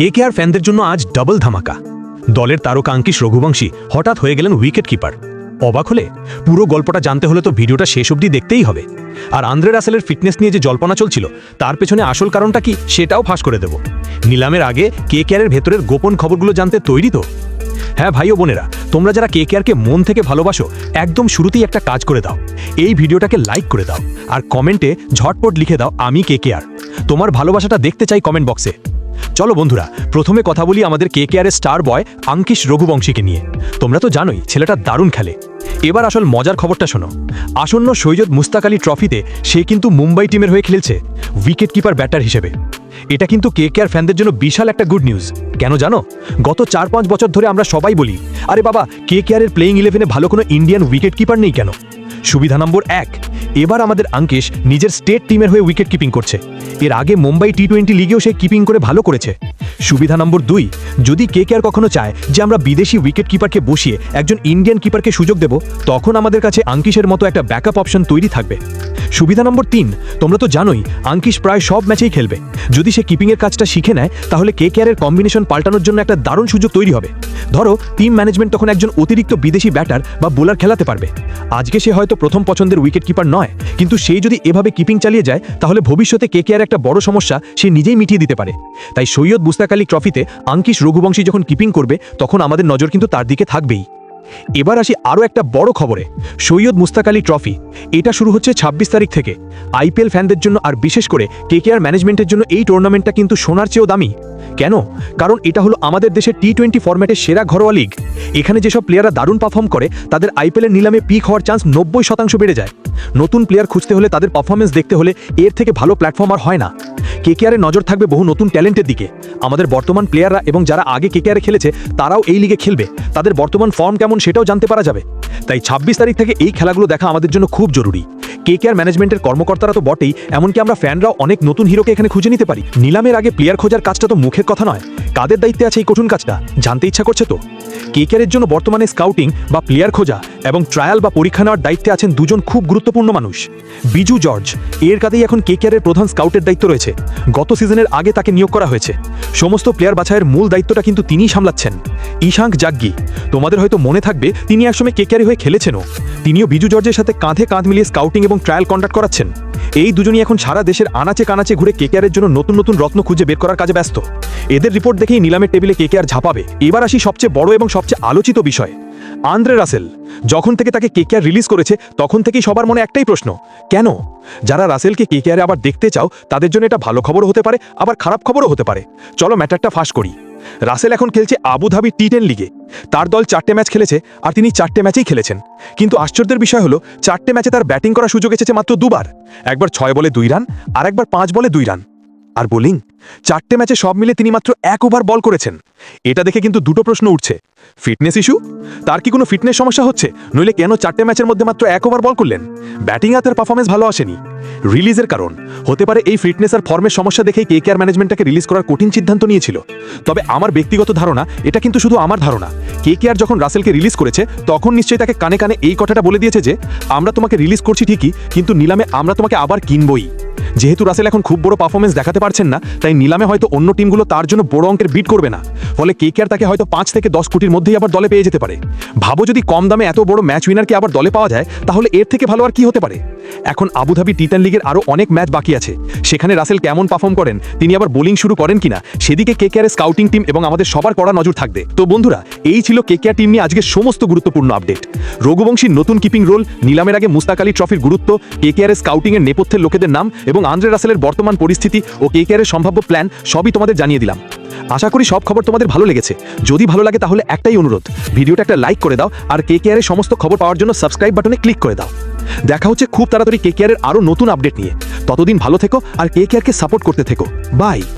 KKR ফ্যানদের জন্য আজ double ধামাকা। দলের তারকা আঙ্কিশ রঘুবংশী হঠাৎ হয়ে গেলেন উইকেট কিপার। অবাক হলে? পুরো গল্পটা জানতে হলে তো ভিডিওটা শেষ অবধি দেখতেই হবে। আর আন্দ্রে রাসেলের ফিটনেস নিয়ে যে জল্পনা চলছিল তার পেছনে আসল কারণটা কি সেটাও ফাঁস করে দেব। নিলামের আগে কেকেআরের ভেতরের গোপন খবরগুলো জানতে তৈরি তো? হ্যাঁ ভাই ও বোনেরা, তোমরা যারা কেকেআরকে মন থেকে ভালোবাসো একদম শুরুতেই একটা কাজ করে দাও, এই ভিডিওটাকে লাইক করে দাও আর কমেন্টে ঝটপট লিখে দাও আমি কেকেআর। তোমার ভালোবাসাটা দেখতে চাই কমেন্ট বক্সে। চলো বন্ধুরা, প্রথমে কথা বলি আমাদের কেকেআরের স্টার বয় আঙ্কিশ রঘুবংশীকে নিয়ে। তোমরা তো জানোই ছেলেটা দারুণ খেলে। এবার আসল মজার খবরটা শোনো। আসন্ন সৈয়দ মুস্তাক আলী ট্রফিতে সে কিন্তু মুম্বাই টিমের হয়ে খেলছে উইকেট কিপার ব্যাটার হিসেবে। এটা কিন্তু কেকেআর ফ্যানদের জন্য বিশাল একটা গুড নিউজ। কেন জানো? গত 4-5 বছর ধরে আমরা সবাই বলি, আরে বাবা কেকেআরের প্লেইং 11-এ ভালো কোনো ইন্ডিয়ান উইকেট কিপার নেই কেন? সুবিধা নম্বর 1, এবার আমাদের আঙ্কিশ নিজের স্টেট টিমের হয়ে উইকেট কিপিং করছে। এর আগে মুম্বাই টি20 লিগেও সে কিপিং করে ভালো করেছে। সুবিধা নম্বর 2, যদি কেকেআর কখনো চায় যে আমরা বিদেশি উইকেট কিপারকে বসিয়ে একজন ইন্ডিয়ান কিপারকে সুযোগ দেব, তখন আমাদের কাছে আঙ্কিশের মতো একটা ব্যাকআপ অপশন তৈরি থাকবে। সুবিধা নম্বর 3, তোমরা তো জানোই আঙ্কিশ প্রায় সব ম্যাচেই খেলবে। যদি সে কিপিংয়ের কাজটা শিখে নেয় তাহলে কেকেআরের কম্বিনেশন পাল্টানোর জন্য একটা দারুণ সুযোগ তৈরি হবে। ধরো টিম ম্যানেজমেন্ট তখন একজন অতিরিক্ত বিদেশি ব্যাটার বা বোলার খেলাতে পারবে। আজকে সে হয়তো প্রথম পছন্দের উইকেট কিপার নয়, কিন্তু সেই যদি এভাবে কিপিং চালিয়ে যায় তাহলে ভবিষ্যতে কেকেআর একটা বড় সমস্যা সে নিজেই মিটিয়ে দিতে পারে। তাই সৈয়দ মুস্তাক আলী ট্রফিতে আঙ্কিশ রঘুবংশী যখন কিপিং করবে তখন আমাদের নজর কিন্তু তার দিকে থাকবেই। এবার আসি আরও একটা বড় খবরে। সৈয়দ মুস্তাক আলী ট্রফি এটা শুরু হচ্ছে 26 তারিখ থেকে। আইপিএল ফ্যানদের জন্য আর বিশেষ করে কেকেআর ম্যানেজমেন্টের জন্য এই টুর্নামেন্টটা কিন্তু সোনার চেয়েও দামি। কেন? কারণ এটা হলো আমাদের দেশের টি20 ফরম্যাটের সেরা ঘরোয়া লিগ। এখানে যেসব প্লেয়াররা দারুণ পারফর্ম করে তাদের আইপিএলের নিলামে পিক হওয়ার চান্স 90% বেড়ে যায়। নতুন প্লেয়ার খুঁজতে হলে, তাদের পারফরমেন্স দেখতে হলে এর থেকে ভালো প্ল্যাটফর্ম আর হয় না। কেকেআরের নজর থাকবে বহু নতুন ট্যালেন্টের দিকে। আমাদের বর্তমান প্লেয়াররা এবং যারা আগে কেকেআরে খেলেছে তারাও এই লিগে খেলবে। তাদের বর্তমান ফর্ম কেমন সেটাও জানতে পারা যাবে। তাই 26 তারিখ থেকে এই খেলাগুলো দেখা আমাদের জন্য খুব জরুরি। কেকেআর ম্যানেজমেন্টের কর্মকর্তারা তো বটেই, এমনকি আমরা ফ্যানরাও অনেক নতুন হিরোকে এখানে খুঁজে নিতে পারি। নিলামের আগে প্লেয়ার খোঁজার কাজটা তো মুখের কথা নয়। কাদের দায়িত্বে আছে এই কঠিন কাজটা জানতে ইচ্ছা করছে তো? কেকেআরের জন্য বর্তমানে স্কাউটিং বা প্লেয়ার খোঁজা এবং ট্রায়াল বা পরীক্ষা নেওয়ার দায়িত্বে আছেন দুজন খুব গুরুত্বপূর্ণ মানুষ। বিজু জর্জ, এর কাঁধেই এখন কেকেআরের প্রধান স্কাউটের দায়িত্ব রয়েছে। গত সিজনের আগে তাকে নিয়োগ করা হয়েছে। সমস্ত প্লেয়ার বাছাইয়ের মূল দায়িত্বটা কিন্তু তিনিই সামলাচ্ছেন। ঈশাঙ্ক জাগ্গি, তোমাদের হয়তো মনে থাকবে তিনি একসময় কেকেআরে হয়ে খেলেছেনও। তিনিও বিজু জর্জের সাথে কাঁধে কাঁধ মিলিয়ে স্কাউটিং এবং ট্রায়াল কন্ডাক্ট করাচ্ছেন। এই দুজনই এখন সারা দেশের আনাচে কানাচে ঘুরে কেকেআরের জন্য নতুন নতুন রত্ন খুঁজে বের করার কাজে ব্যস্ত। এদের রিপোর্ট দেখেই নিলামের টেবিলে কেকেআর ঝাঁপাবে। এবার আসি সবচেয়ে বড় এবং সবচেয়ে আলোচিত বিষয়, আন্দ্রে রাসেল। যখন থেকে তাকে কেকেআর রিলিজ করেছে তখন থেকেই সবার মনে একটাই প্রশ্ন, কেন? যারা রাসেলকে কেকেআরে আবার দেখতে চাও তাদের জন্য এটা ভালো খবরও হতে পারে, আবার খারাপ খবরও হতে পারে। চলো ম্যাটারটা ফাঁস করি। রাসেল এখন খেলছে আবুধাবি টি10 লিগে। তার দল 4টে ম্যাচ খেলেছে আর তিনি 4টে ম্যাচেই খেলেছেন। কিন্তু আশ্চর্যের বিষয় হলো 4টে ম্যাচে তার ব্যাটিং করার সুযোগ এসেছে মাত্র 2বার। একবার 6 বলে 2 রান আর একবার 5 বলে 2 রান। আর বোলিং 4টে ম্যাচে সব মিলে তিনি মাত্র 1 ওভার বল করেছেন। এটা দেখে কিন্তু দুটো প্রশ্ন উঠছে। Fitness issue? তার কি কোনো ফিটনেস সমস্যা হচ্ছে? নইলে কেন 4টে ম্যাচের মধ্যে মাত্র 1 ওভার বল করলেন? ব্যাটিং আর তার পারফরমেন্স ভালো আসেনি। রিলিজের কারণ হতে পারে এই ফিটনেস আর ফর্মের সমস্যা দেখেই কেকেআর ম্যানেজমেন্টটাকে রিলিজ করার কঠিন সিদ্ধান্ত নিয়েছিল। তবে আমার ব্যক্তিগত ধারণা, এটা কিন্তু শুধু আমার ধারণা, কেকেআর যখন রাসেলকে রিলিজ করেছে তখন নিশ্চয়ই তাকে কানে কানে এই কথাটা বলে দিয়েছে যে আমরা তোমাকে রিলিজ করছি ঠিকই, কিন্তু নিলামে আমরা তোমাকে আবার কিনবই। যেহেতু রাসেল এখন খুব বড় পারফরমেন্স দেখাতে পারছেন না, তাই নিলামে হয়তো অন্য টিমগুলো তার জন্য বড় অঙ্কের বিট করবে না। ফলে কেকেআর তাকে হয়তো 5 থেকে 10 কোটির মধ্যেই আবার দলে পেয়ে যেতে পারে। ভাবো, যদি কম দামে এত বড় ম্যাচ উইনারকে আবার দলে পাওয়া যায় তাহলে এর থেকে ভালো আর কি হতে পারে? এখন আবুধাবি টি10 লিগের আরও অনেক ম্যাচ বাকি আছে। সেখানে রাসেল কেমন পারফর্ম করেন, তিনি আবার বোলিং শুরু করেন কিনা, সেদিকে কেকেআরের স্কাউটিং টিম এবং আমাদের সবার কড়া নজর থাকবে। তো বন্ধুরা, এই ছিল কেকেআর টিম নিয়ে আজকের সমস্ত গুরুত্বপূর্ণ আপডেট। রঘুবংশীর নতুন কিপিং রোল, নিলামের আগে মুস্তাক আলী ট্রফির গুরুত্ব, কেকেআরের স্কাউটিং এর নেপথ্যের লোকেদের নাম এবং আন্দ্রে রাসেলের বর্তমান পরিস্থিতি ও কেকেআরের সম্ভাব্য প্ল্যান সবই তোমাদের জানিয়ে দিলাম। আশা করি সব খবর তোমাদের ভালো লেগেছে। যদি ভালো লাগে তাহলে একটাই অনুরোধ, ভিডিওটা একটা লাইক করে দাও আর কেকেআরের সমস্ত খবর পাওয়ার জন্য সাবস্ক্রাইব বাটনে ক্লিক করে দাও। দেখা হচ্ছে খুব তাড়াতাড়ি কেকেআরের আরও নতুন আপডেট নিয়ে। ততদিন ভালো থেকো আর কেকেআরকে সাপোর্ট করতে থেকো। বাই।